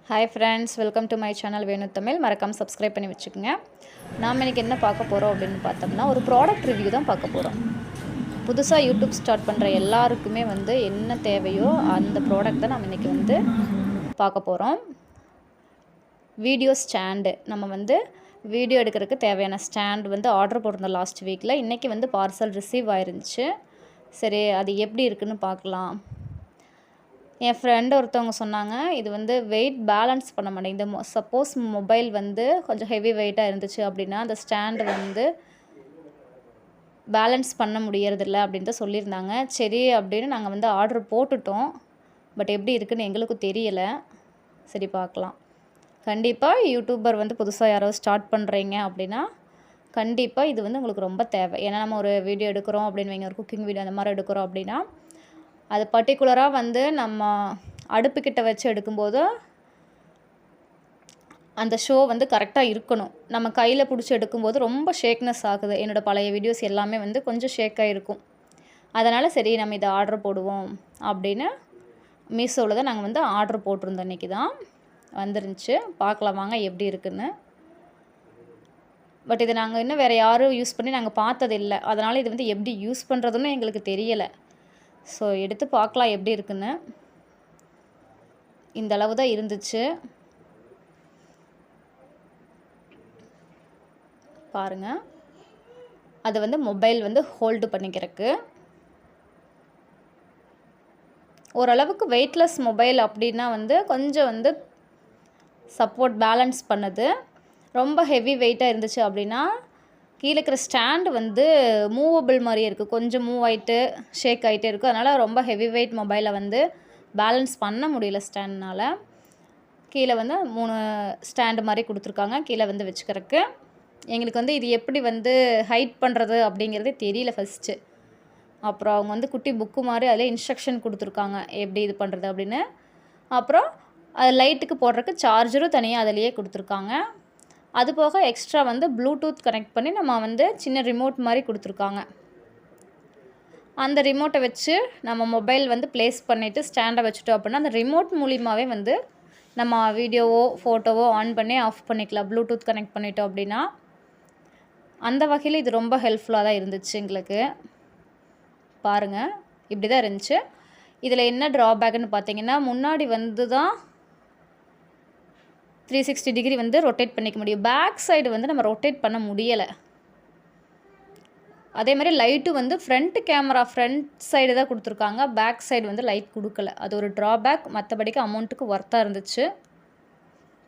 Hi friends, welcome to my channel Venu Tamil. மறக்காமல் subscribe பண்ணி வச்சுக்கோங்க. நாம் இன்றைக்கி என்ன பார்க்க போகிறோம் அப்படின்னு பார்த்தோம்னா, ஒரு ப்ராடக்ட் ரிவ்யூ தான் பார்க்க போகிறோம். புதுசாக யூடியூப் ஸ்டார்ட் பண்ணுற எல்லாருக்குமே என்ன தேவையோ அந்த ப்ராடக்ட் தான் நம்ம இன்றைக்கி பார்க்க போகிறோம். Video stand. நம்ம வீடியோ எடுக்கிறதுக்கு தேவையான ஸ்டாண்ட் ஆர்டர் போட்டிருந்தோம் லாஸ்ட் வீக்கில். இன்றைக்கி பார்சல் ரிசீவ் ஆயிருந்துச்சு. சரி, அது எப்படி இருக்குதுன்னு பார்க்கலாம். என் ஃப்ரெண்டு ஒருத்தவங்க சொன்னாங்க, இது வெயிட் பேலன்ஸ் பண்ண மாட்டேங்குது. சப்போஸ் மொபைல் கொஞ்சம் ஹெவி வெயிட்டாக இருந்துச்சு அப்படின்னா அந்த ஸ்டாண்டு பேலன்ஸ் பண்ண முடியறதில்ல அப்படின்னு தான் சொல்லியிருந்தாங்க. சரி அப்படின்னு நாங்கள் ஆர்டர் போட்டுட்டோம். பட் எப்படி இருக்குதுன்னு எங்களுக்கும் தெரியலை. சரி, பார்க்கலாம். கண்டிப்பாக யூடியூபர் புதுசாக யாராவது ஸ்டார்ட் பண்ணுறீங்க அப்படின்னா கண்டிப்பாக இது உங்களுக்கு ரொம்ப தேவை. ஏன்னா நம்ம ஒரு வீடியோ எடுக்கிறோம் அப்படின்னு வைங்க, ஒரு குக்கிங் வீடியோ அந்த மாதிரி எடுக்கிறோம் அப்படின்னா அது பர்டிகுலராக நம்ம அடுப்புக்கிட்ட வச்சு எடுக்கும்போது அந்த ஷோ கரெக்டாக இருக்கணும். நம்ம கையில் பிடிச்சி எடுக்கும்போது ரொம்ப ஷேக்னஸ் ஆகுது. என்னோடய பழைய வீடியோஸ் எல்லாமே கொஞ்சம் ஷேக்காக இருக்கும். அதனால் சரி நம்ம இதை ஆர்டர் போடுவோம் அப்படின்னு மீஷோவில் தான் நாங்கள் ஆர்டர் போட்டிருந்தோம். இன்றைக்கி தான் வந்துருந்துச்சு. பார்க்கலாம் வாங்க எப்படி இருக்குன்னு. பட் இதை நாங்கள் இன்னும் வேறு யாரும் யூஸ் பண்ணி நாங்கள் பார்த்ததில்லை. அதனால் இது எப்படி யூஸ் பண்ணுறதுன்னு எங்களுக்கு தெரியலை. ஸோ எடுத்து பார்க்கலாம் எப்படி இருக்குன்னு. இந்த அளவு தான் இருந்துச்சு. பாருங்கள், அது மொபைல் ஹோல்டு பண்ணிக்கிறதுக்கு ஓரளவுக்கு வெயிட்லெஸ் மொபைல் அப்படின்னா கொஞ்சம் சப்போர்ட் பேலன்ஸ் பண்ணுது. ரொம்ப ஹெவி வெயிட்டாக இருந்துச்சு அப்படின்னா கீழே இருக்கிற ஸ்டாண்டு மூவபிள் மாதிரியே இருக்குது. கொஞ்சம் மூவ் ஆகிட்டு ஷேக் ஆகிட்டே இருக்குது. அதனால் ரொம்ப ஹெவி வெயிட் மொபைலை பேலன்ஸ் பண்ண முடியல ஸ்டாண்ட்னால். கீழே 3 ஸ்டாண்டு மாதிரி கொடுத்துருக்காங்க கீழே வச்சுக்கிறதுக்கு. எங்களுக்கு இது எப்படி ஹைட் பண்ணுறது அப்படிங்கிறதே தெரியல ஃபஸ்ட்டு. அப்புறம் அவங்க குட்டி புக்கு மாதிரி அதில் இன்ஸ்ட்ரக்ஷன் கொடுத்துருக்காங்க எப்படி இது பண்ணுறது அப்படின்னு. அப்புறம் அது லைட்டுக்கு போடுறதுக்கு சார்ஜரும் தனியாக அதிலேயே கொடுத்துருக்காங்க. அது போக எக்ஸ்ட்ரா ப்ளூடூத் கனெக்ட் பண்ணி நம்ம சின்ன ரிமோட் மாதிரி கொடுத்துருக்காங்க. அந்த ரிமோட்டை வச்சு நம்ம மொபைல் ப்ளேஸ் பண்ணிவிட்டு ஸ்டாண்டை வச்சுட்டோம் அப்படின்னா அந்த ரிமோட் மூலியமாகவே நம்ம வீடியோவோ ஃபோட்டோவோ ஆன் பண்ணி ஆஃப் பண்ணிக்கலாம். ப்ளூடூத் கனெக்ட் பண்ணிட்டோம் அப்படின்னா அந்த வகையில் இது ரொம்ப ஹெல்ப்ஃபுல்லாக தான் இருந்துச்சு எங்களுக்கு. பாருங்கள், இப்படி தான் இருந்துச்சு. இதில் என்ன ட்ராபேக்குன்னு பார்த்தீங்கன்னா, முன்னாடி தான் 360 டிகிரி ரொட்டேட் பண்ணிக்க முடியும். பேக் சைடு நம்ம ரொட்டேட் பண்ண முடியலை. அதே மாதிரி light front camera front side தான் கொடுத்துருக்காங்க. பேக் சைடு லைட் கொடுக்கல. அது ஒரு ட்ராபேக். மற்றபடிக்கு அமௌண்ட்டுக்கு ஒர்த்தாக இருந்துச்சு.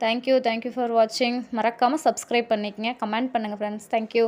தேங்க்யூ ஃபார் வாட்சிங். மறக்காமல் சப்ஸ்கிரைப் பண்ணிக்கங்க. கமெண்ட் பண்ணுங்கள் ஃப்ரெண்ட்ஸ். தேங்க்யூ.